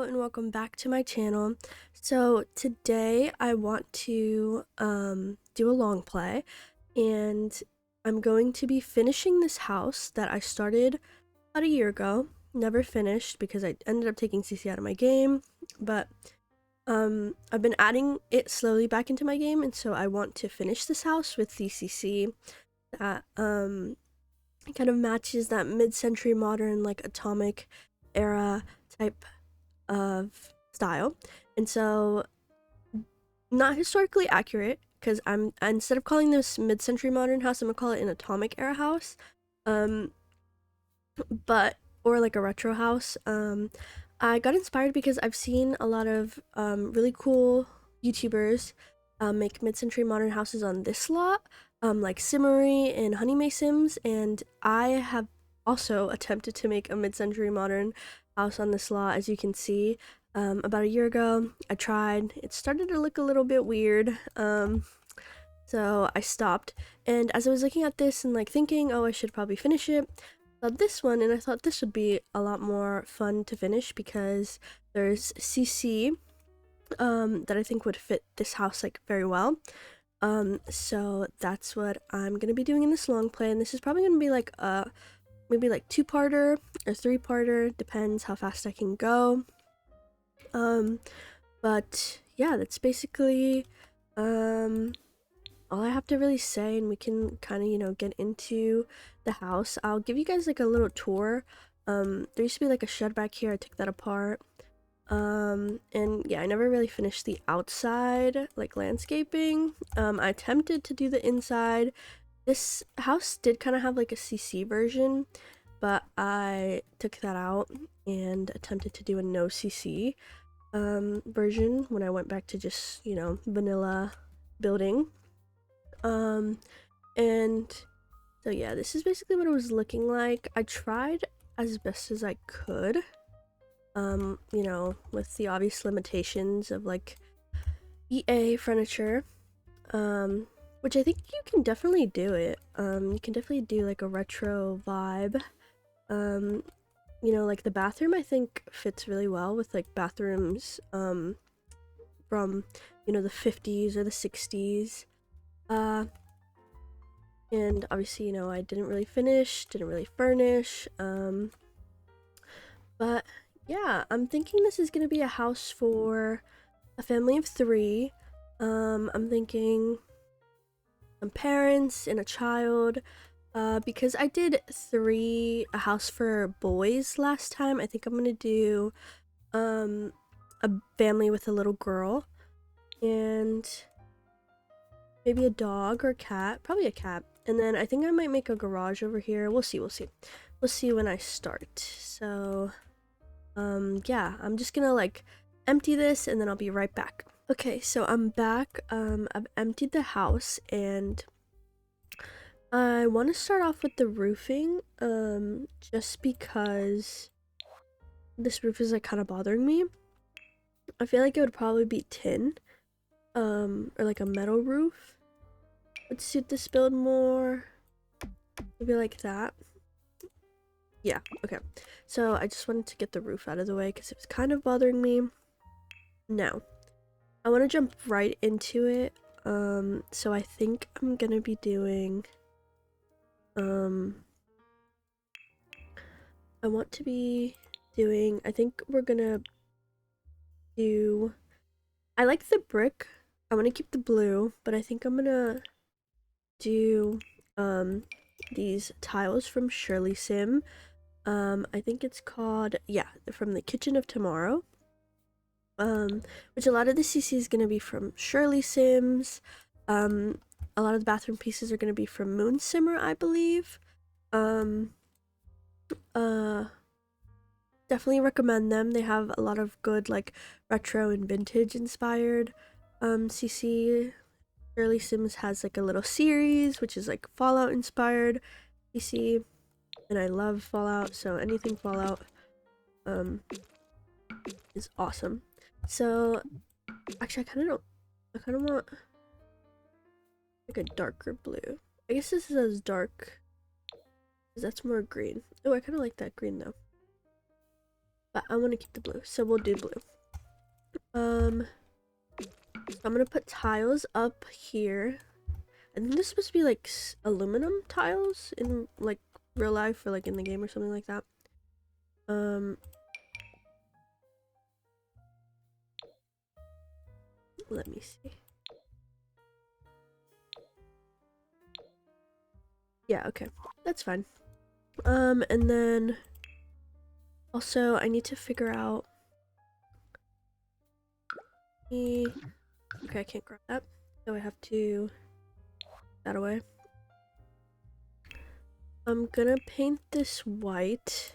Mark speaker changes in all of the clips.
Speaker 1: and welcome back to my channel. So today I want to do a long play, and I'm going to be finishing this house that I started about a year ago. Never finished because I ended up taking CC out of my game, but I've been adding it slowly back into my game, and so I want to finish this house with the CC that kind of matches that mid-century modern, like atomic era type of style. And so, not historically accurate, because I'm instead of calling this mid-century modern house, I'm gonna call it an atomic era house, um but or like a retro house. I got inspired because I've seen a lot of really cool YouTubers make mid-century modern houses on this lot, like Simmery and Honey May Sims, and I have also attempted to make a mid-century modern house on this lot. As you can see, about a year ago I tried. It started to look a little bit weird, so I stopped. And as I was looking at this and like thinking, oh, I should probably finish it, I saw this one and I thought this would be a lot more fun to finish because there's CC that I think would fit this house like very well. So that's what I'm gonna be doing in this long play, and this is probably gonna be like a maybe like 2-parter or 3-parter, depends how fast I can go. But yeah, that's basically all I have to really say, and we can kind of, get into the house. I'll give you guys like a little tour. There used to be like a shed back here. I took that apart. And yeah, I never really finished the outside, like landscaping. I attempted to do the inside. This house did kind of have like a CC version, but I took that out and attempted to do a no CC version when I went back to just, vanilla building. And so yeah, this is basically what it was looking like. I tried as best as I could, with the obvious limitations of like EA furniture, which I think you can definitely do it. You can definitely do like a retro vibe. Like the bathroom I think fits really well with like bathrooms, from, the 50s or the 60s. And obviously, I didn't really finish, didn't really furnish, but yeah, I'm thinking this is gonna be a house for a family of 3. I'm thinking some parents and a child, because I did a house for boys last time. I think I'm gonna do a family with a little girl and maybe a dog or cat, probably a cat. And then I think I might make a garage over here. We'll see. We'll see when I start. So, yeah, I'm just gonna like empty this and then I'll be right back. Okay, so I'm back. I've emptied the house and I want to start off with the roofing, just because this roof is like kind of bothering me. I feel like it would probably be tin, or like a metal roof would suit this build more. Maybe like that. Yeah, okay. So I just wanted to get the roof out of the way because it was kind of bothering me. Now, I want to jump right into it. So I think I'm gonna be doing, I think we're gonna do, I like the brick. I want to keep the blue, but I think I'm gonna do these tiles from Shirley Sim. I think it's called, yeah, from the Kitchen of Tomorrow, which a lot of the CC is going to be from Shirley Sims. A lot of the bathroom pieces are going to be from Moon Simmer, I believe. Definitely recommend them. They have a lot of good like retro and vintage inspired CC. Shirley Sims has like a little series which is like Fallout inspired CC, and I love Fallout, so anything Fallout is awesome. So actually I kind of want like a darker blue. I guess this is dark because that's more green. Oh, I kind of like that green though. but I want to keep the blue, so we'll do blue. So I'm gonna put tiles up here. I think this is supposed to be like aluminum tiles in like real life or like in the game or something like that. Let me see. Yeah, okay, that's fine. And then also I need to figure out okay, I can't grab that, so I have to that away. I'm gonna paint this white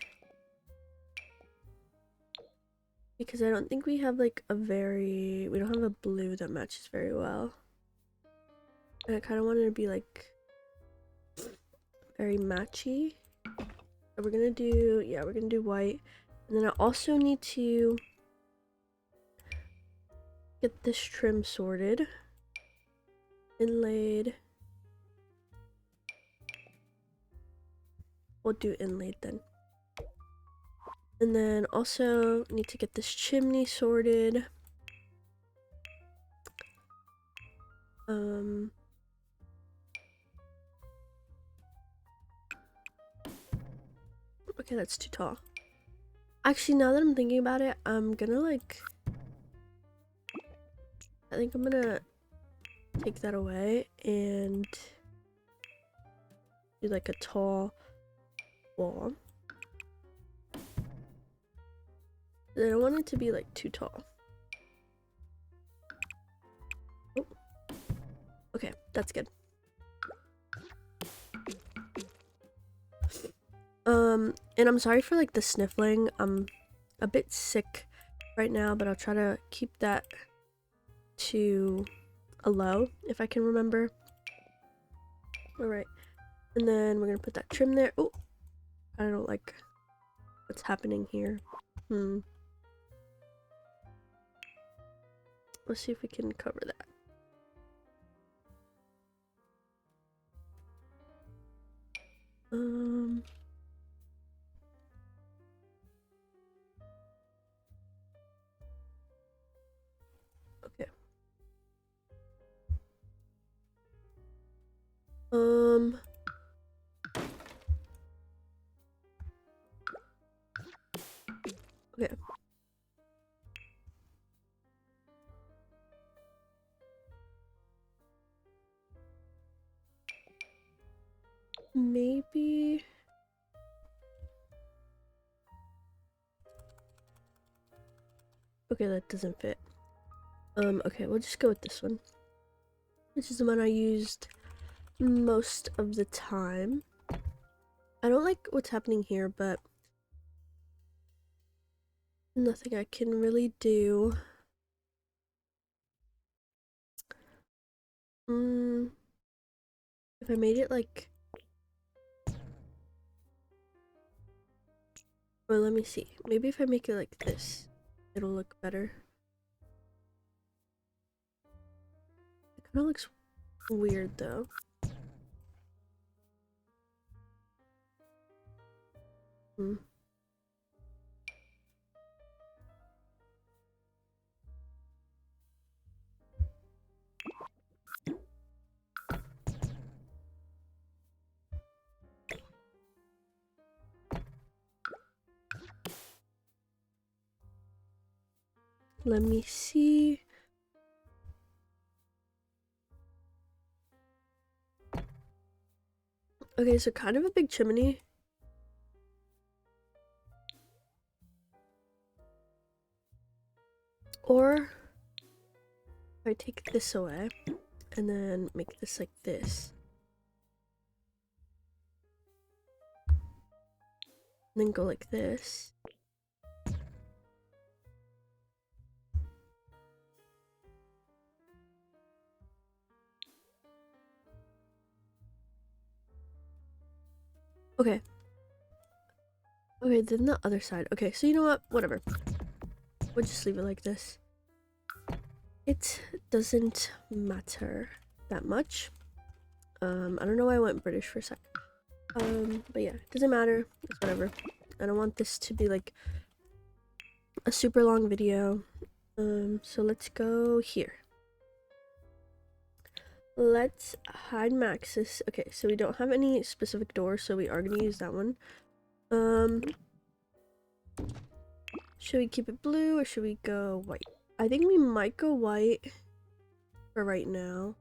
Speaker 1: because I don't think we have like we don't have a blue that matches very well. And I kind of wanted to be like very matchy. So we're gonna do, yeah, we're gonna do white. And then I also need to get this trim sorted. Inlaid. We'll do inlaid then. And then also need to get this chimney sorted. Okay, that's too tall. Actually, now that I'm thinking about it, I'm gonna like, I think I'm gonna take that away and do like a tall wall. I don't want it to be like too tall. Oh. Okay, that's good. And I'm sorry for like the sniffling. I'm a bit sick right now, but I'll try to keep that to a low if I can remember. All right, and then we're gonna put that trim there. Oh, I don't like what's happening here. Let's see if we can cover that. Okay. Okay. Maybe. Okay, that doesn't fit. Okay, we'll just go with this one, which is the one I used most of the time. I don't like what's happening here, but nothing I can really do. If I made it like, or let me see, maybe if I make it like this, it'll look better. It kind of looks weird though. Let me see. Okay, so kind of a big chimney. Or if I take this away and then make this like this. And then go like this. Okay. Okay, then the other side. Okay, so you know what? Whatever. We'll just leave it like this. It doesn't matter that much. I don't know why I went British for a sec. But yeah, it doesn't matter. It's whatever. I don't want this to be like a super long video. So let's go here. Let's hide Maxis. Okay, so we don't have any specific doors, so we are gonna use that one. Should we keep it blue or should we go white? I think we might go white for right now.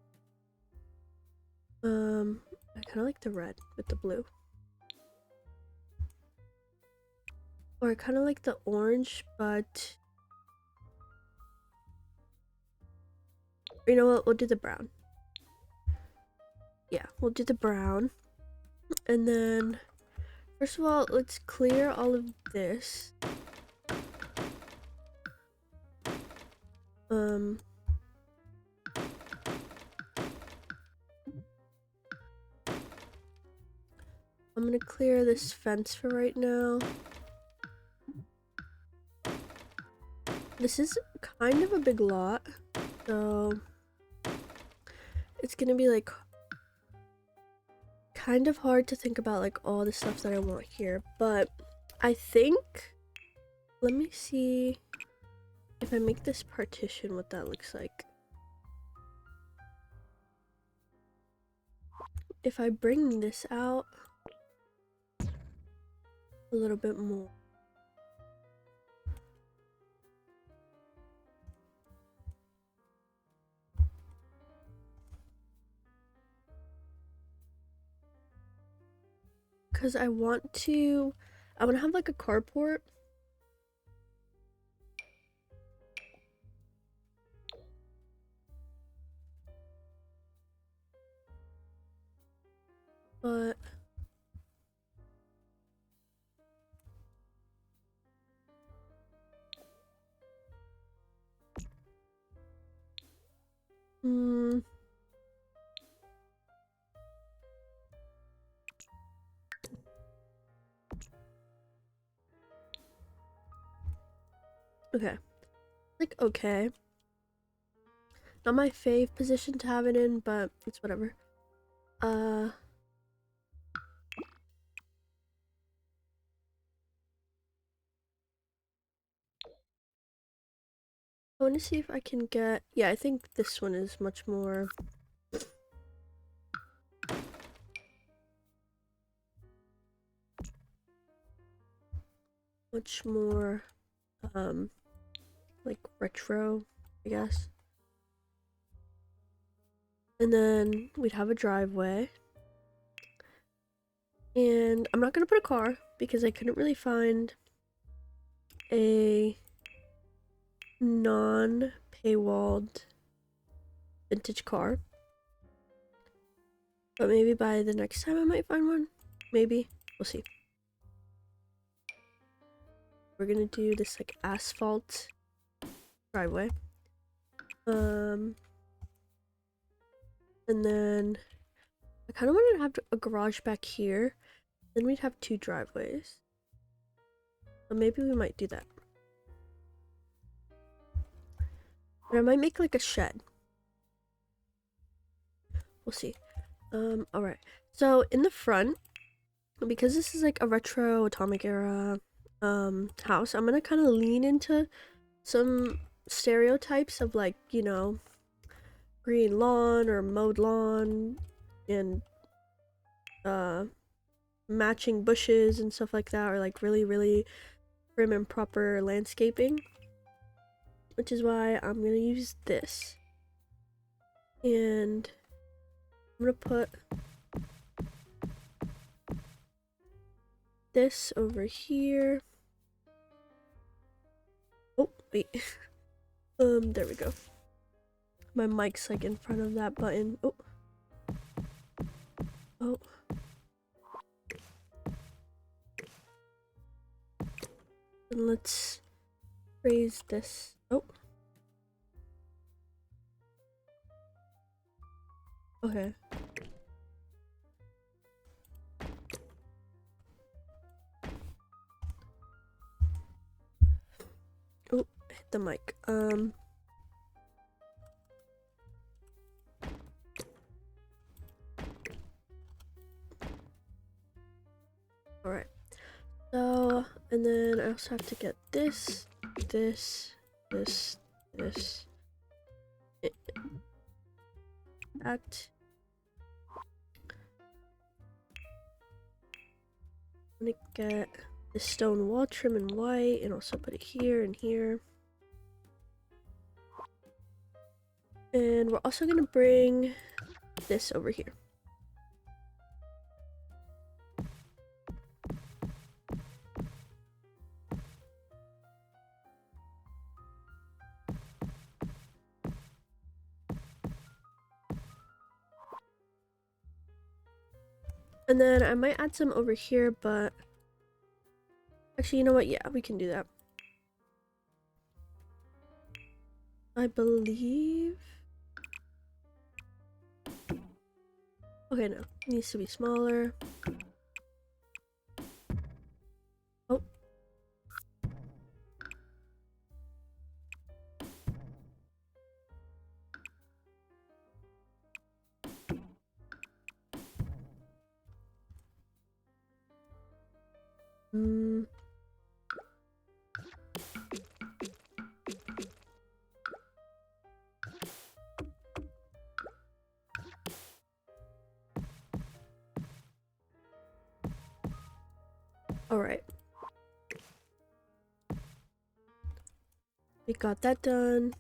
Speaker 1: I kind of like the red with the blue. Or I kind of like the orange, but you know what? We'll do the brown. Yeah, we'll do the brown. And then, first of all, let's clear all of this. I'm gonna clear this fence for right now. This is kind of a big lot, so it's gonna be like kind of hard to think about like all the stuff that I want here, but I think, let me see if I make this partition what that looks like. If I bring this out a little bit more. Because I want to have like a carport. But okay. Like, okay. Not my fave position to have it in, but it's whatever. I want to see if I can get, yeah, I think this one is much more like retro, I guess. And then we'd have a driveway. And I'm not gonna put a car because I couldn't really find a non-paywalled vintage car. But maybe by the next time I might find one. Maybe. We'll see. We're gonna do this like asphalt driveway. And then I kind of wanted to have a garage back here. Then we'd have 2 driveways. So maybe we might do that. But I might make like a shed. We'll see. Alright. So in the front, because this is like a retro atomic era house, I'm gonna kind of lean into some stereotypes of like, you know, green lawn or mowed lawn and matching bushes and stuff like that, or like really prim and proper landscaping, which is why I'm gonna use this. And I'm gonna put this over here. Oh wait. There we go. My mic's like in front of that button. Oh. And let's raise this. Oh. Okay. Oh, hit the mic. Alright. So, and then I also have to get this this, this, this. That. I'm gonna get the stone wall trim in white and also put it here and here. And we're also gonna bring this over here. And then I might add some over here, but actually, you know what? Yeah, we can do that. I believe. Okay, no. It needs to be smaller. Oh. Alright. We got that done.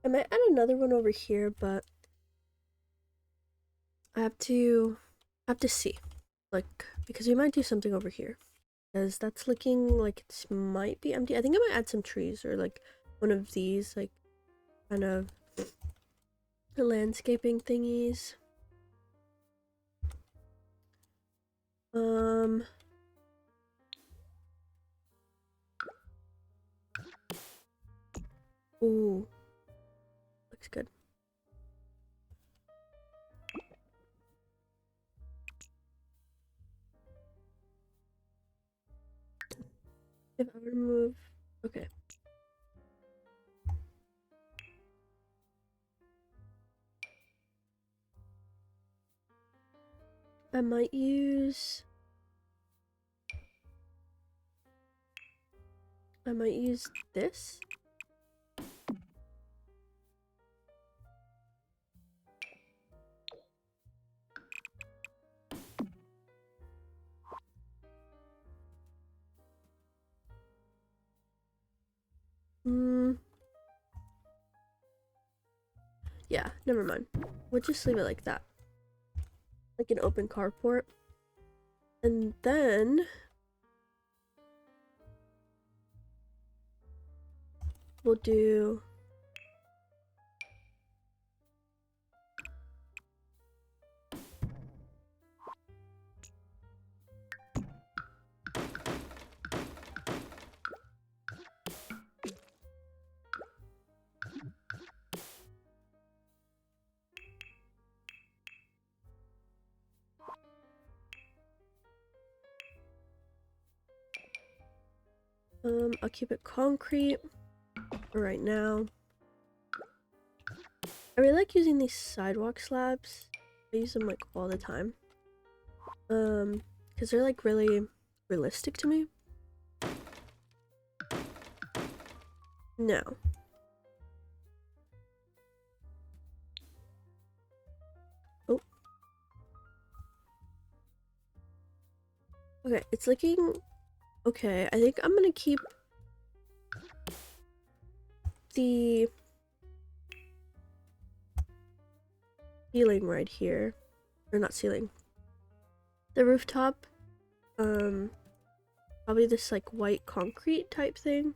Speaker 1: I might add another one over here, but I have to see. Like, because we might do something over here. Because that's looking like it might be empty. I think I might add some trees or like one of these, like, kind of landscaping thingies. Ooh. Looks good. If I were to move, okay. I might use this. Yeah, never mind. We'll just leave it like that. Like an open carport. And then we'll do I'll keep it concrete for right now. I really like using these sidewalk slabs. I use them like all the time. Because they're like really realistic to me. Now. Oh. Okay, it's looking okay. I think I'm gonna keep the ceiling right here. Or not ceiling. The rooftop. Probably this like white concrete type thing.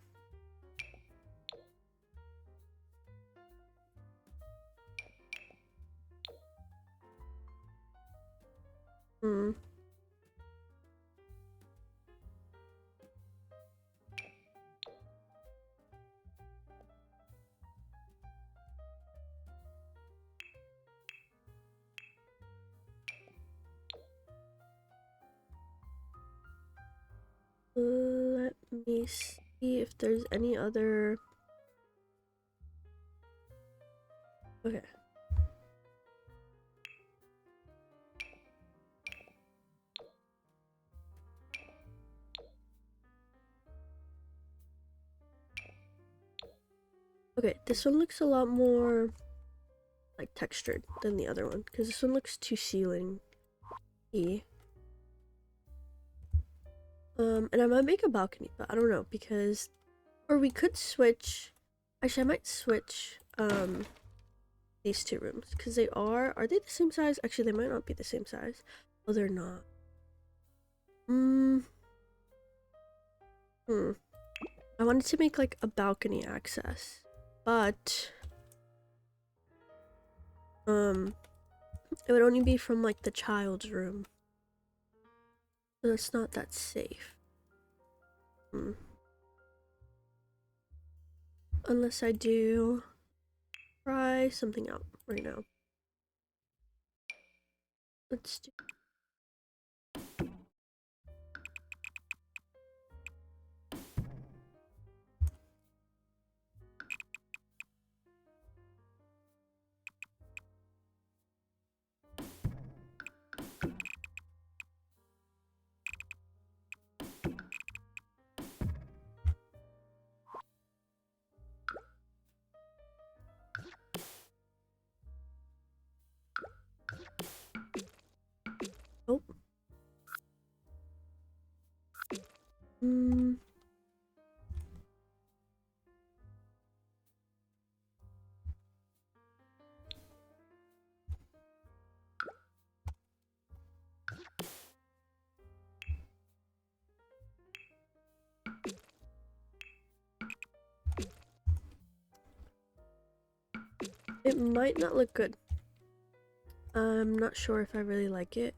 Speaker 1: Let me see if there's any other. Okay. Okay, this one looks a lot more like textured than the other one because this one looks too ceiling-y. And I might make a balcony, but I don't know because, or we could switch. Actually, I might switch these two rooms because are they the same size? Actually, they might not be the same size. Oh, they're not. I wanted to make like a balcony access, but it would only be from like the child's room. So that's not that safe. Unless I do try something out right now. Let's do. Oh. It might not look good. I'm not sure if I really like it.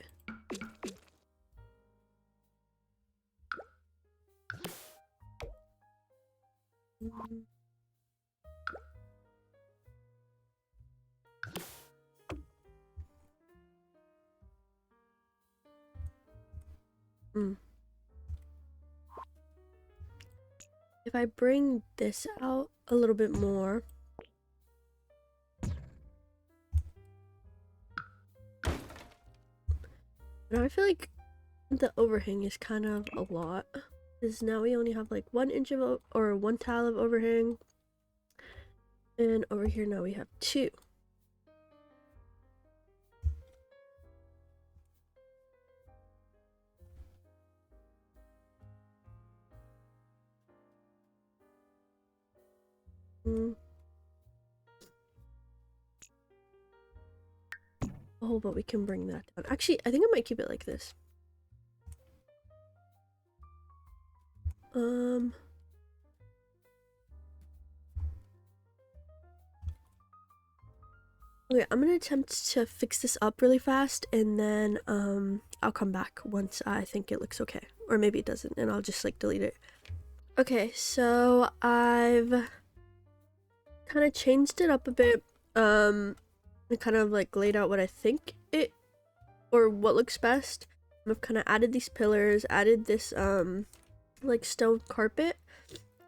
Speaker 1: If I bring this out a little bit more. Now I feel like the overhang is kind of a lot. Because now we only have like 1 inch of, or 1 tile of overhang. And over here now we have 2. Oh, but we can bring that down. Actually, I think I might keep it like this. Okay, I'm gonna attempt to fix this up really fast and then I'll come back once I think it looks okay. Or maybe it doesn't and I'll just like delete it. Okay, so I've kind of changed it up a bit. And kind of like laid out what I think it or what looks best. I've kind of added these pillars, added this like stone carpet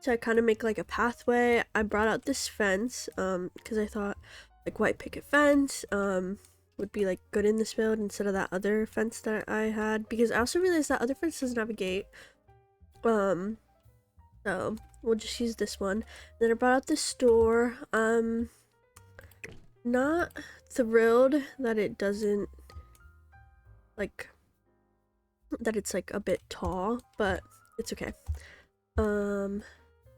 Speaker 1: to kind of make like a pathway. I brought out this fence because I thought like white picket fence would be like good in this build instead of that other fence that I had, because I also realized that other fence doesn't have a gate. So we'll just use this one. Then I brought out this door. Not thrilled that it doesn't like that it's like a bit tall, but it's okay. So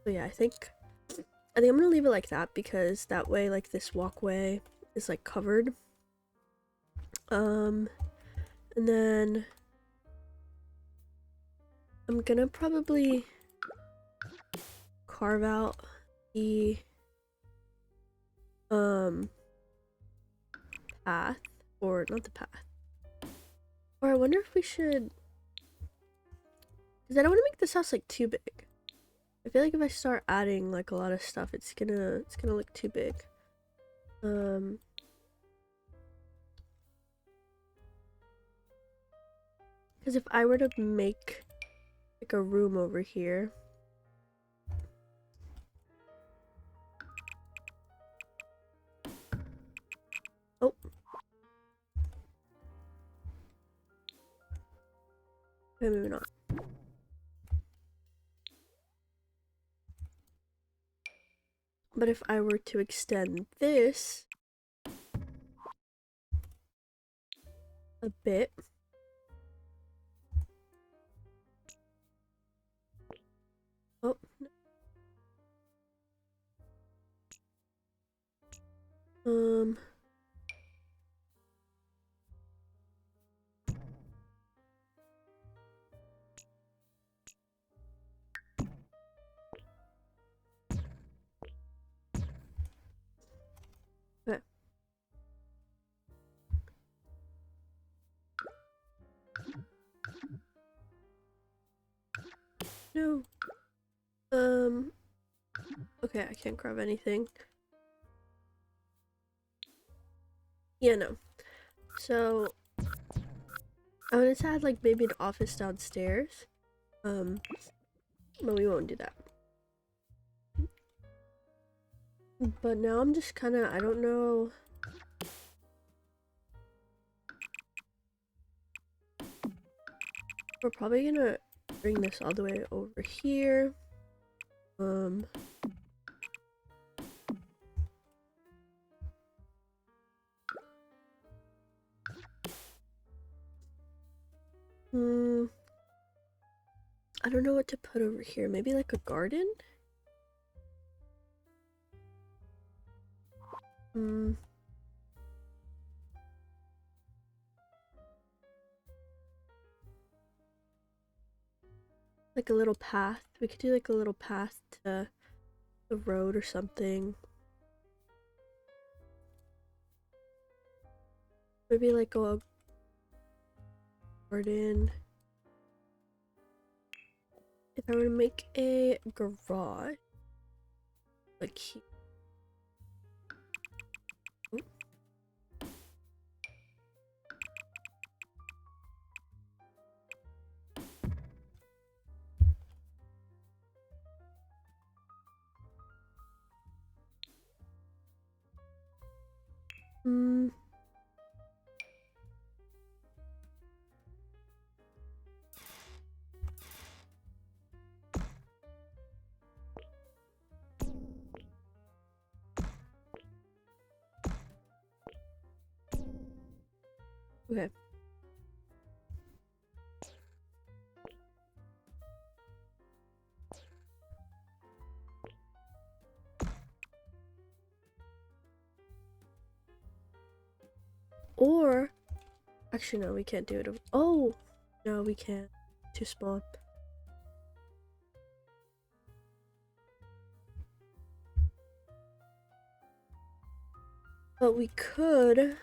Speaker 1: yeah, I think I'm gonna leave it like that because that way like this walkway is like covered. And then I'm gonna probably carve out the path, or not the path. Or I wonder if we should, because I don't want to make this house like too big. I feel like if I start adding like a lot of stuff, it's gonna look too big. Because if I were to make like a room over here. Oh. Okay, maybe not. But if I were to extend this a bit, oh, no. Okay. No. Okay, I can't grab anything. Yeah, no. So, I wanted to add, like, maybe an office downstairs. But we won't do that. But now I'm just kind of, I don't know. We're probably gonna bring this all the way over here. I don't know what to put over here. Maybe like a garden? Like a little path. We could do like a little path to the road or something. Maybe like a garden. If I were to make a garage, like here. Okay. Or, actually no, we can't do it. Oh, no, we can't. Too small. But we could,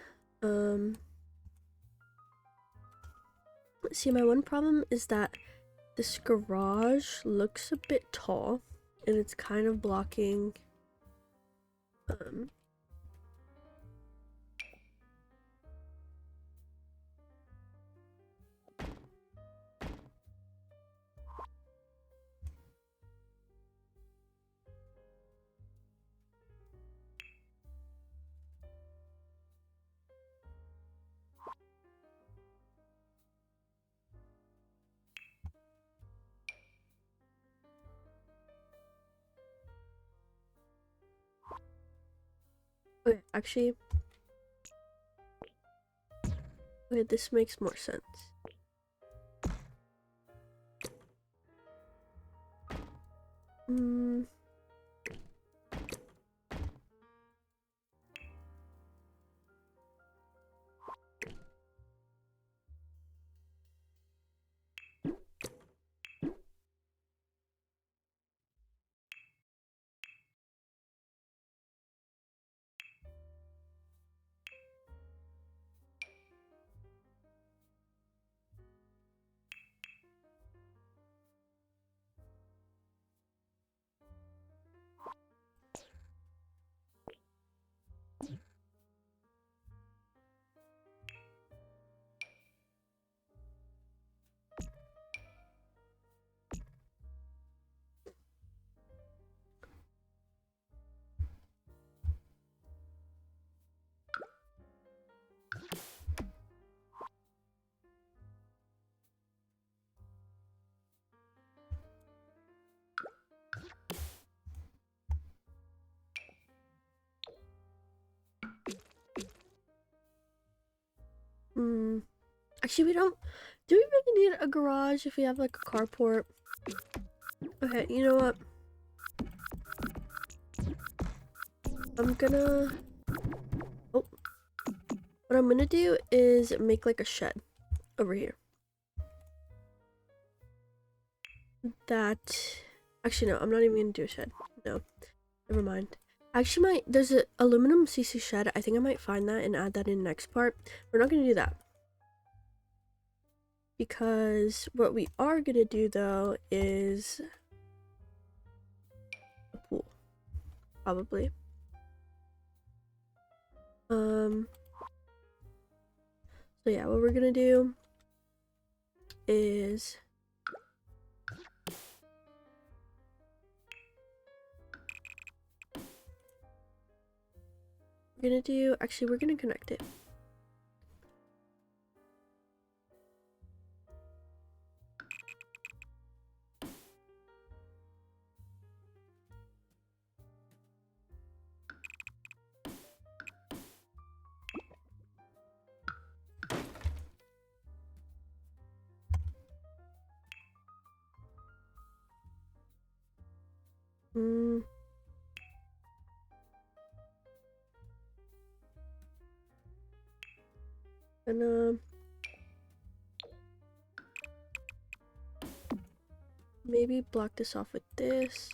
Speaker 1: see, my one problem is that this garage looks a bit tall and it's kind of blocking, okay, actually, okay, this makes more sense. Actually, we don't. Do we really need a garage if we have like a carport? Okay, you know what? I'm gonna. Oh. What I'm gonna do is make like a shed over here. Actually, no, I'm not even gonna do a shed. No, never mind. Actually, there's an aluminum CC shed. I think I might find that and add that in the next part. We're not gonna do that. Because what we are gonna do though is a pool. Probably. So yeah, what we're gonna do is we're gonna connect it. Gonna maybe block this off with this.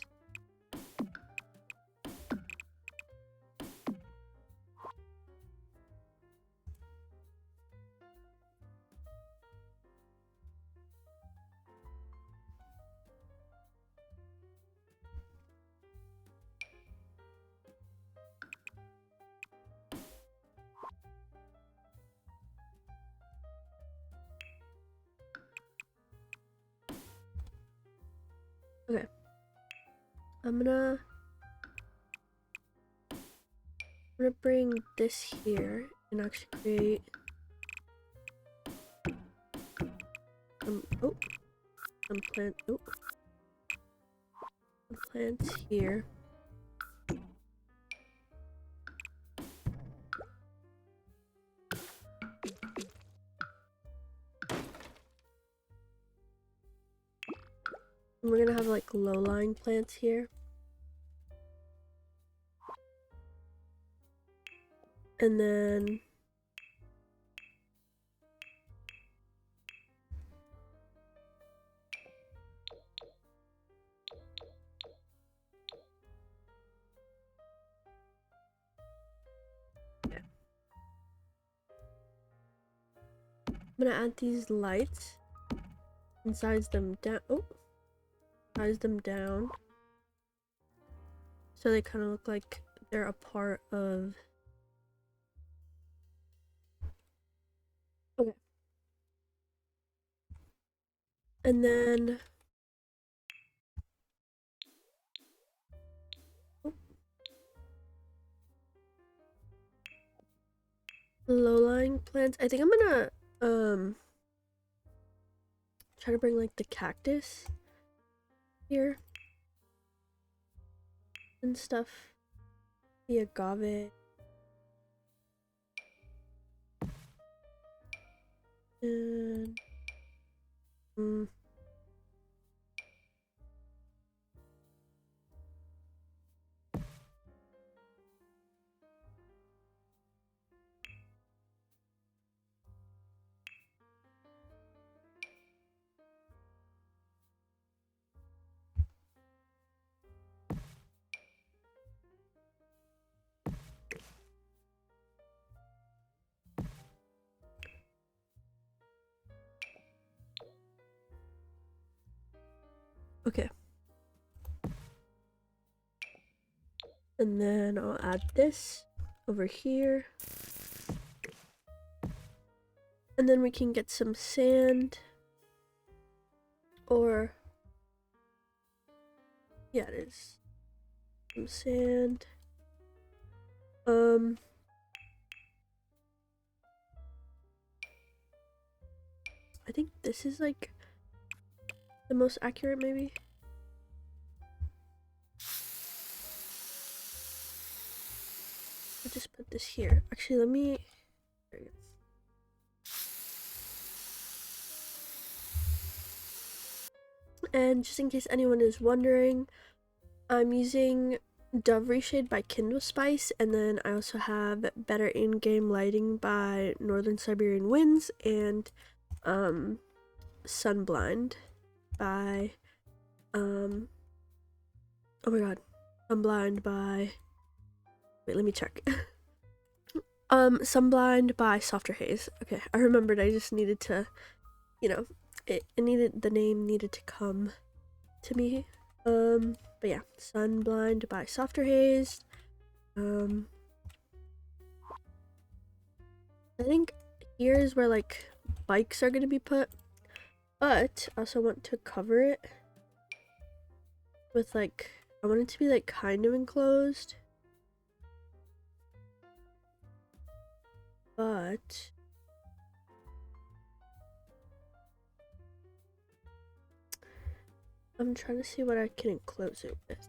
Speaker 1: Okay. I'm gonna bring this here and actually create some plants here. And we're gonna have like low-lying plants here. And then yeah. I'm gonna add these lights and size them down. Size them down so they kind of look like they're a part of. Okay. And then low-lying plants. I think I'm gonna try to bring like the cactus here and stuff. The agave. And okay. And then I'll add this over here. And then we can get some sand. Or yeah, it is. Some sand. I think this is like the most accurate maybe. I'll just put this here. Actually, let me. There you go. And just in case anyone is wondering, I'm using Dove Reshade by Kindle Spice, and then I also have Better In-Game Lighting by Northern Siberian Winds, and Sunblind by oh my god, Sunblind by, wait, let me check. Sunblind by Softer Haze. Okay, I remembered. I just needed to, you know, the name needed to come to me. But yeah, Sunblind by Softer Haze. I think here is where like bikes are gonna be put, but I also want to cover it with like, I want it to be like kind of enclosed, but I'm trying to see what I can enclose it with.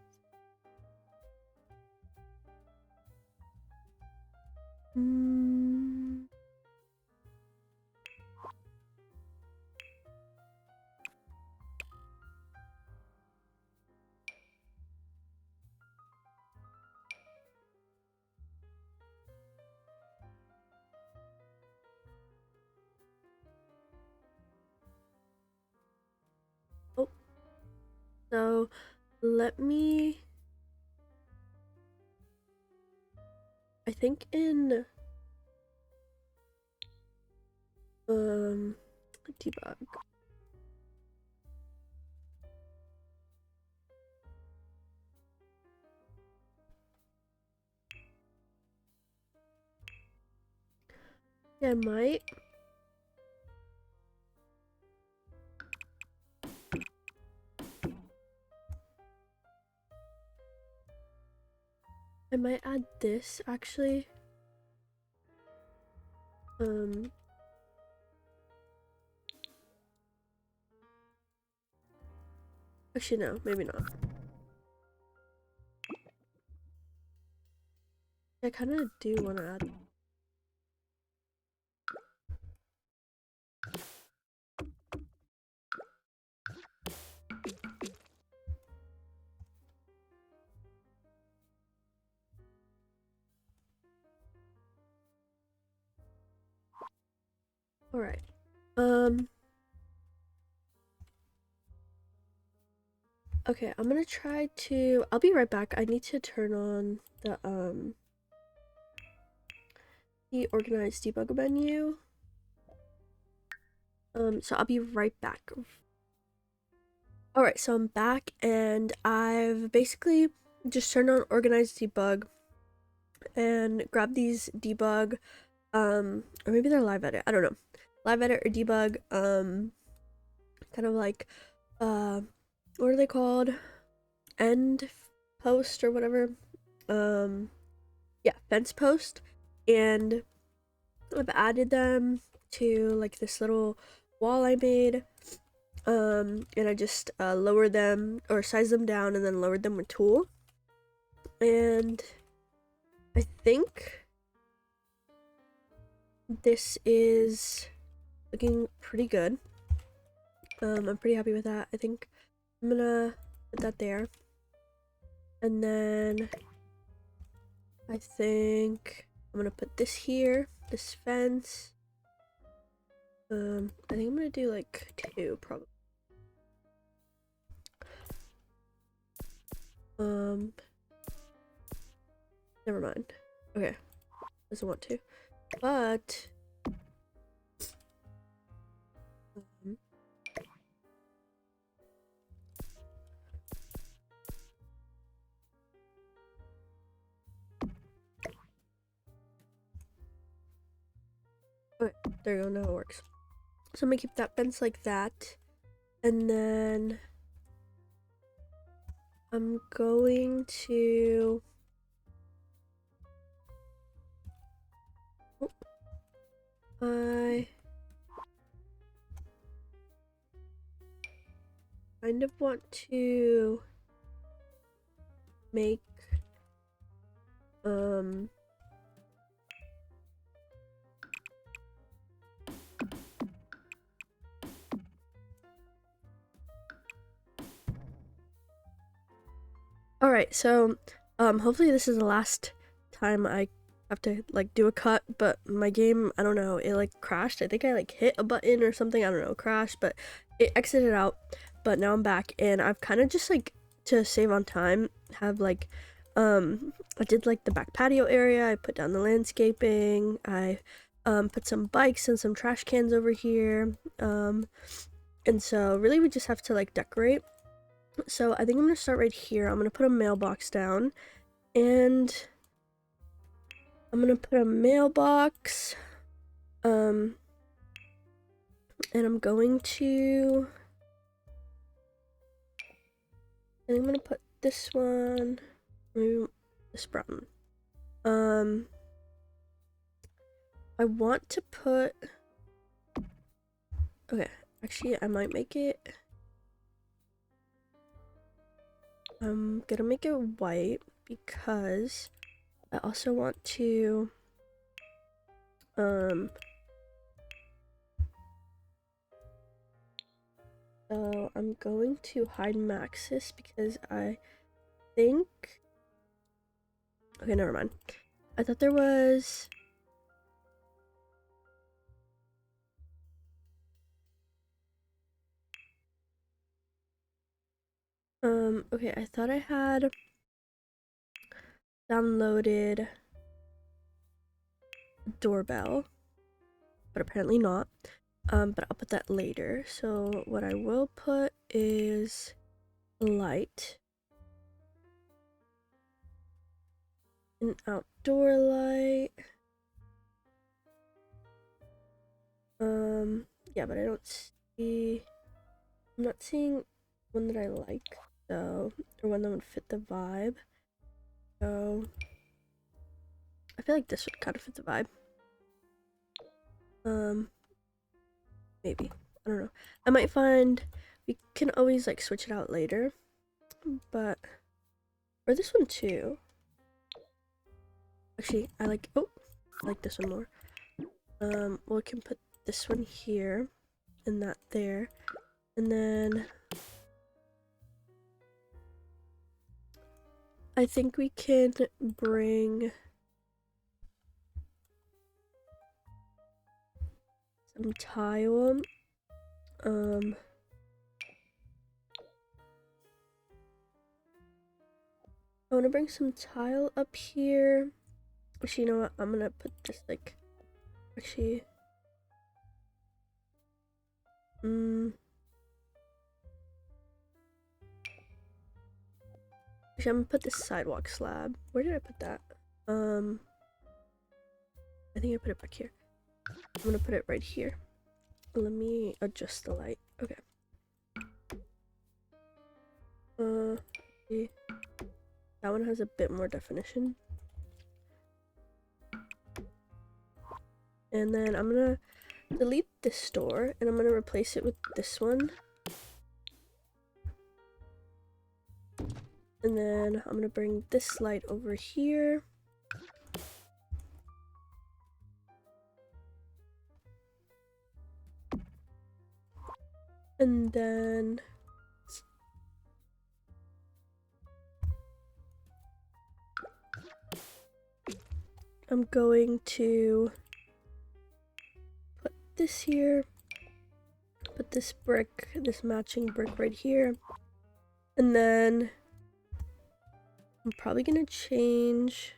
Speaker 1: Oh, so let me, I think in debug. Yeah, I might. I might add this actually. Actually no, maybe not. I kind of do want to add. All right. Okay, I'm gonna try to. I'll be right back. I need to turn on the organized debug menu. So I'll be right back. All right, so I'm back, and I've basically just turned on organized debug and grabbed these debug, or maybe they're live edit. I don't know, live edit or debug. Kind of like, what are they called? End post or whatever. Yeah, fence post, and I've added them to like this little wall I made. And I just lowered them or sized them down and then lowered them with tool. And I think this is looking pretty good. I'm pretty happy with that. I think I'm gonna put that there. And then I think I'm gonna put this here, this fence. I think I'm gonna do like 2 probably. Never mind. Okay, doesn't want to, but okay, there you go. Now it works. So I'm gonna keep that fence like that, and then I'm going to. Oh, I kind of want to make All right, so hopefully this is the last time I have to like do a cut, but my game, I don't know, it like crashed. I think I like hit a button or something, I don't know, crashed, but it exited out. But now I'm back and I've kind of just like, to save on time, have like I did like the back patio area. I put down the landscaping. I put some bikes and some trash cans over here. And so really we just have to like decorate. So I think I'm gonna start right here. I'm gonna put a mailbox down, and I'm gonna put a mailbox, and I'm going to, and I'm gonna put this one, maybe this brown. I want to put, okay, actually I might make it, I'm gonna make it white because I also want to, so I'm going to hide Maxis because I think, okay, never mind. I thought there was, okay, I thought I had downloaded doorbell, but apparently not. But I'll put that later. So what I will put is light, an outdoor light. Yeah, but I don't see, I'm not seeing one that I like, so, or one that would fit the vibe. So I feel like this would kind of fit the vibe. Maybe, I don't know. I might find, we can always like switch it out later, but, or this one too. Actually, I like, oh, I like this one more. Well, we can put this one here and that there, and then I think we can bring some tile. I want to bring some tile up here. Actually, you know what? I'm gonna put this like, actually, actually, I'm gonna put this sidewalk slab. Where did I put that? I think I put it back here. I'm gonna put it right here. Let me adjust the light. Okay. See. That one has a bit more definition. And then I'm gonna delete this door and I'm gonna replace it with this one. And then I'm gonna bring this light over here. And then I'm going to put this here, put this brick, this matching brick right here. And then I'm probably gonna change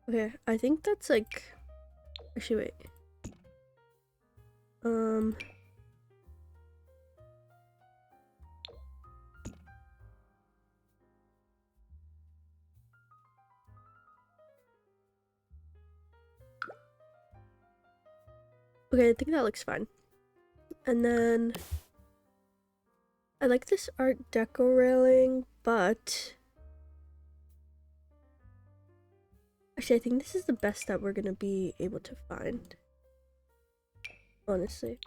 Speaker 1: okay, I think that's like, actually wait. Okay, I think that looks fine. And then I like this Art Deco railing, but actually I think this is the best that we're gonna be able to find, honestly.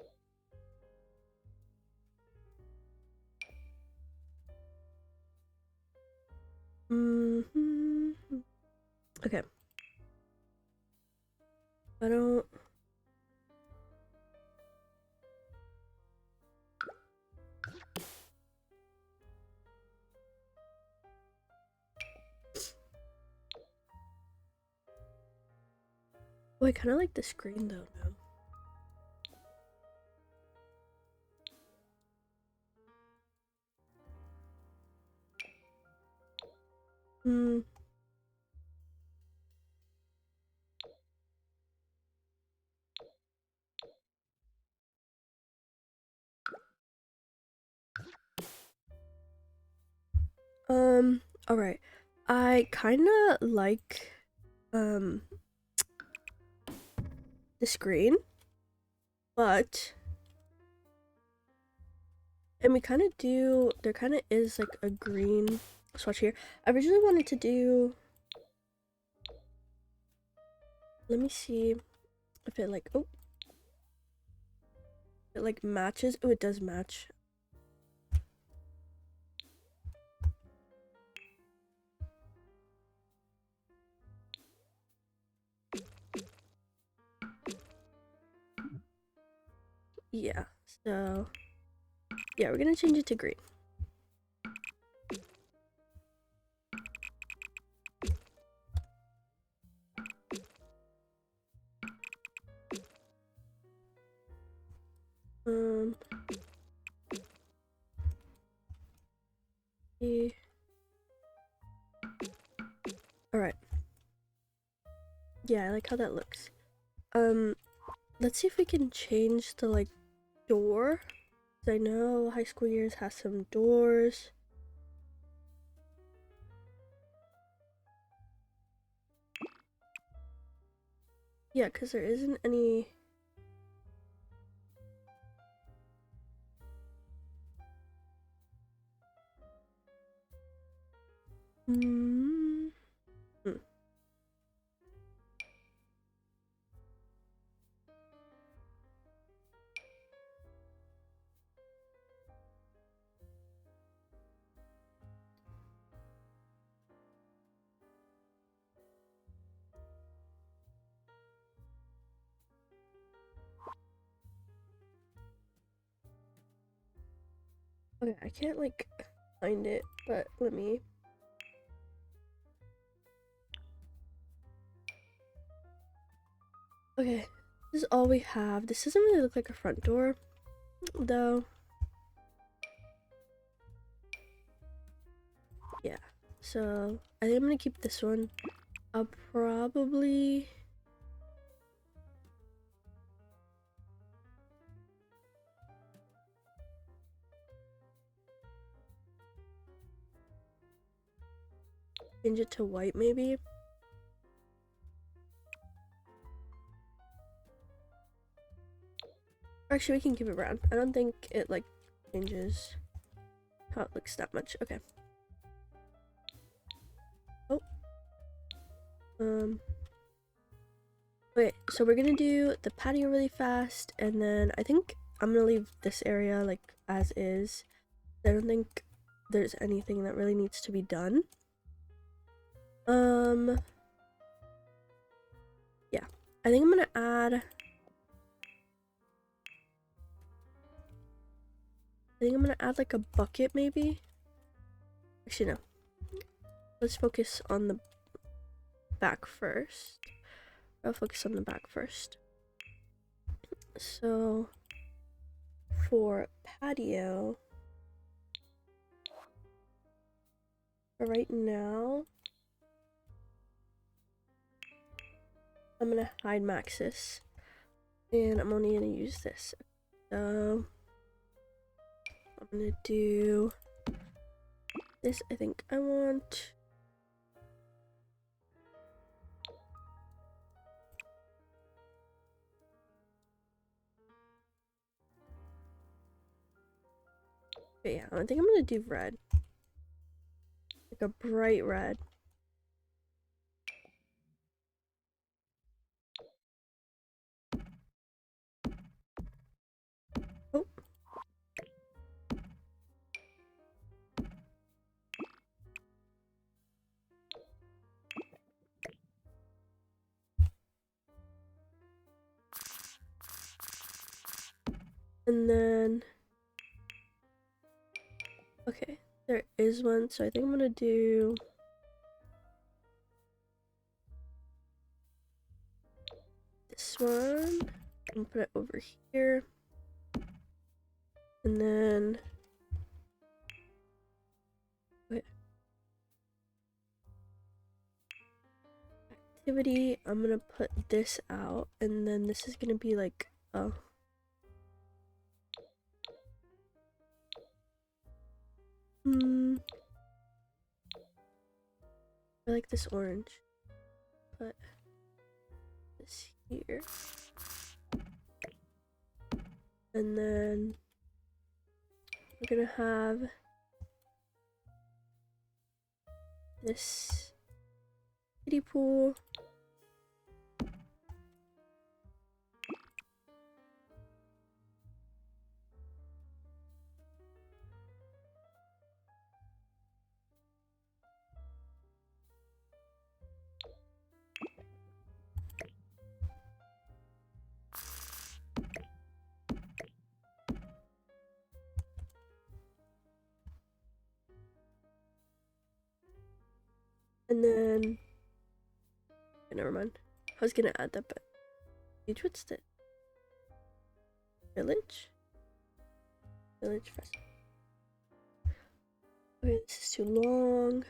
Speaker 1: Mm-hmm. Okay. I don't. Oh, I kind of like this green though now. Hmm. All right. I kind of like um this green, but and we kind of do. There kind of is like a green swatch here. I originally wanted to do. Let me see if it like. Oh, it like matches. Oh, it does match. Yeah. So yeah, we're gonna change it to green. Um. Yeah. All right. Yeah, I like how that looks. Um, let's see if we can change the like door. 'Cause I know high school years has some doors. Yeah, because there isn't any. Mm. Hmm. Okay, I can't like find it, but let me. Okay, this is all we have. This doesn't really look like a front door, though. Yeah, so I think I'm gonna keep this one. I'll probably. Change it to white, maybe. Actually, we can keep it brown. I don't think it like changes how it looks that much. Okay. Oh. Okay, so we're gonna do the patio really fast, and then I think I'm gonna leave this area like as is. I don't think there's anything that really needs to be done. Yeah. I think I'm gonna add. I think I'm gonna add like a bucket maybe. Actually, no. Let's focus on the back first. I'll focus on the back first. So for patio, for right now, I'm gonna hide Maxis, and I'm only gonna use this. So I'm gonna do this. I think I want. Okay, yeah, I think I'm gonna do red, like a bright red. Oh, And then, okay, there is one, so I think I'm gonna do this one and put it over here. And then, okay. Activity, I'm gonna put this out, and then this is gonna be like, oh. I like this orange. Put this here. And then we're gonna have this kiddie pool. And then, okay, never mind. I was gonna add that, but what's this? Village? Village festival. Okay, this is too long.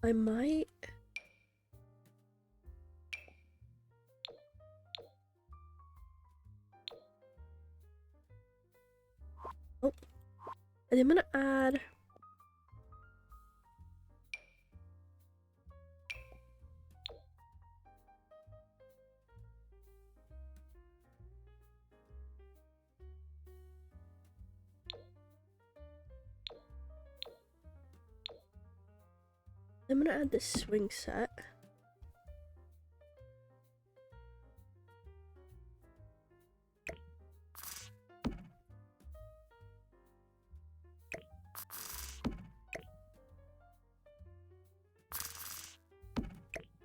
Speaker 1: I might. Oh, and I'm gonna add. I'm gonna add this swing set.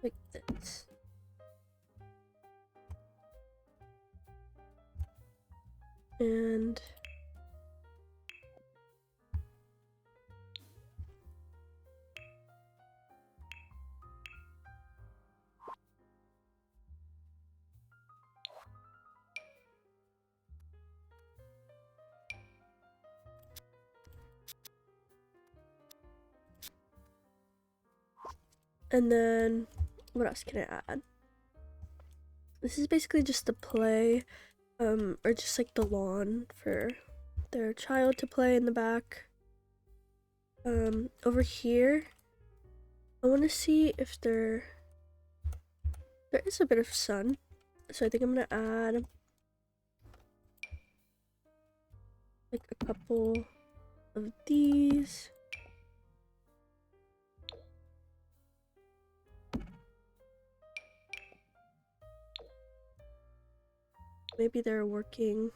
Speaker 1: Like this. And then what else can I add? This is basically just the play, or just like the lawn for their child to play in the back. Over here, I want to see if there is a bit of sun, so I think I'm gonna add like a couple of these. Maybe they're working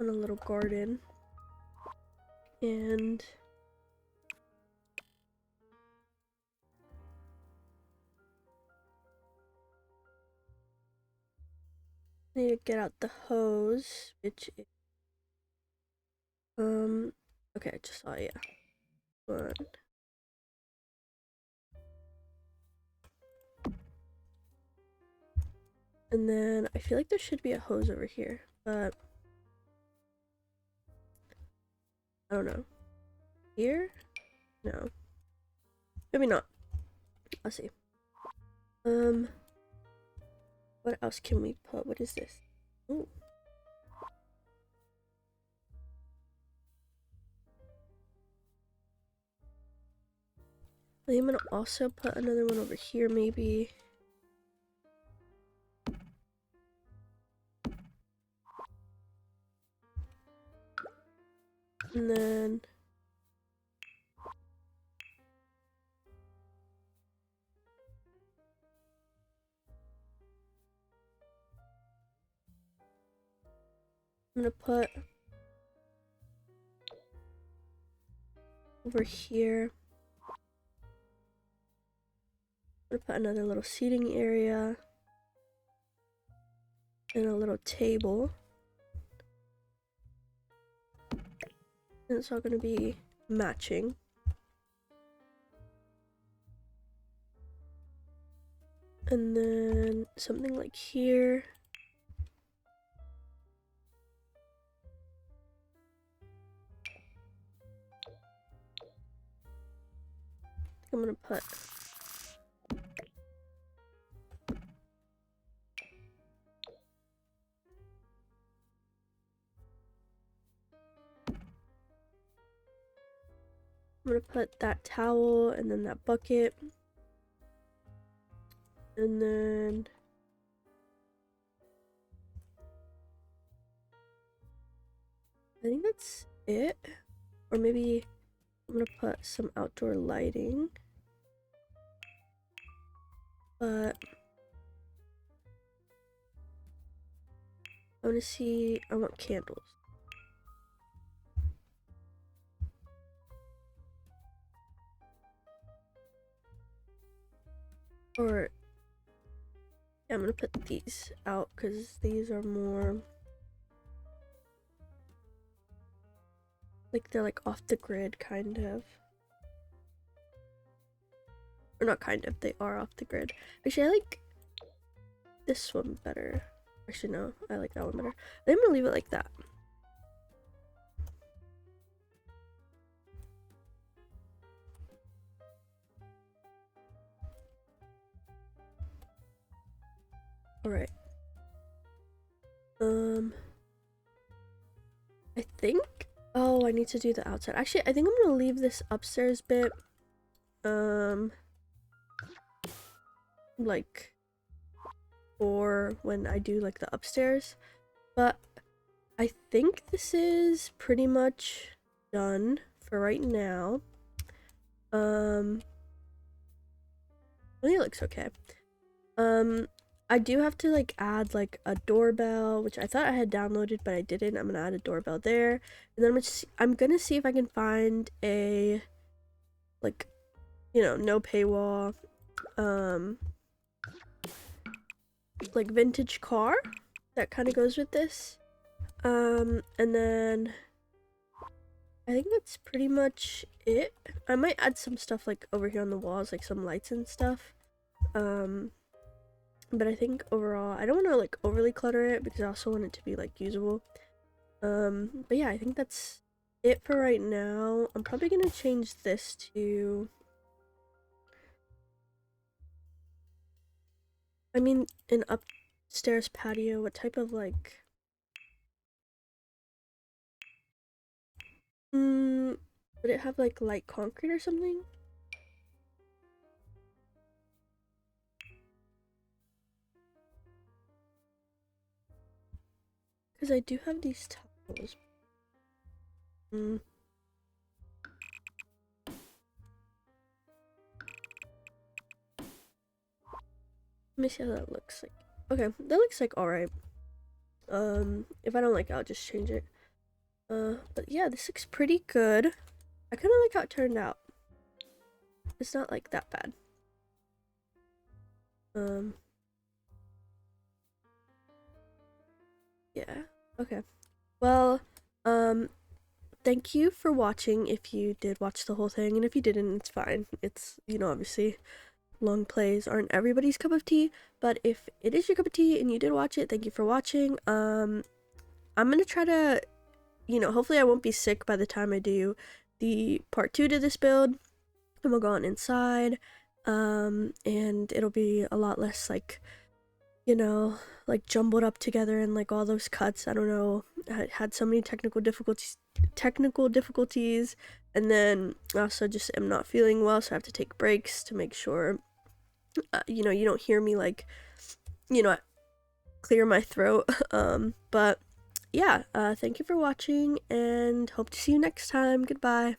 Speaker 1: on a little garden. And I need to get out the hose, which is, okay, I just saw, yeah. One. And then I feel like there should be a hose over here, but I don't know. Here? No. Maybe not. I'll see. What else can we put? What is this? Ooh. I'm gonna also put another one over here, maybe. And then I'm gonna put over here. I'm gonna put another little seating area. and a little table. And it's all gonna be matching. And then something like here. I'm gonna put that towel and then that bucket. And then I think that's it. Or maybe I'm gonna put some outdoor lighting. But I want candles. Or yeah, I'm gonna put these out because these are more like they're like off the grid kind of. Or not kind of, they are off the grid. Actually, I like this one better. Actually, no, I like that one better. I'm gonna leave it like that. Alright. I think, oh, I need to do the outside. Actually, I think I'm gonna leave this upstairs bit, like, for when I do, like, the upstairs. But I think this is pretty much done for right now. I think it looks okay. I do have to like add like a doorbell, which I thought I had downloaded, but I didn't. I'm gonna add a doorbell there, and then I'm gonna see if I can find a like, you know, no paywall, like vintage car that kind of goes with this. And then I think that's pretty much it. I might add some stuff like over here on the walls, like some lights and stuff. But I think overall, I don't want to like overly clutter it because I also want it to be like usable. But yeah, I think that's it for right now. I'm probably gonna change this to, I mean, an upstairs patio. What type of like, would it have like light concrete or something? Because I do have these towels. Let me see how that looks like. Okay, that looks like alright. If I don't like it, I'll just change it. But yeah, this looks pretty good. I kind of like how it turned out. It's not like that bad. Yeah, okay. Well, thank you for watching if you did watch the whole thing, and if you didn't, it's fine. It's, you know, obviously long plays aren't everybody's cup of tea, but if it is your cup of tea and you did watch it, thank you for watching. I'm gonna try to, you know, hopefully I won't be sick by the time I do the part 2 to this build, and we'll go on inside, and it'll be a lot less like, you know, like jumbled up together and like all those cuts. I don't know, I had so many technical difficulties, and then also just am not feeling well, so I have to take breaks to make sure, you know, you don't hear me like, you know, clear my throat. But yeah, thank you for watching and hope to see you next time. Goodbye.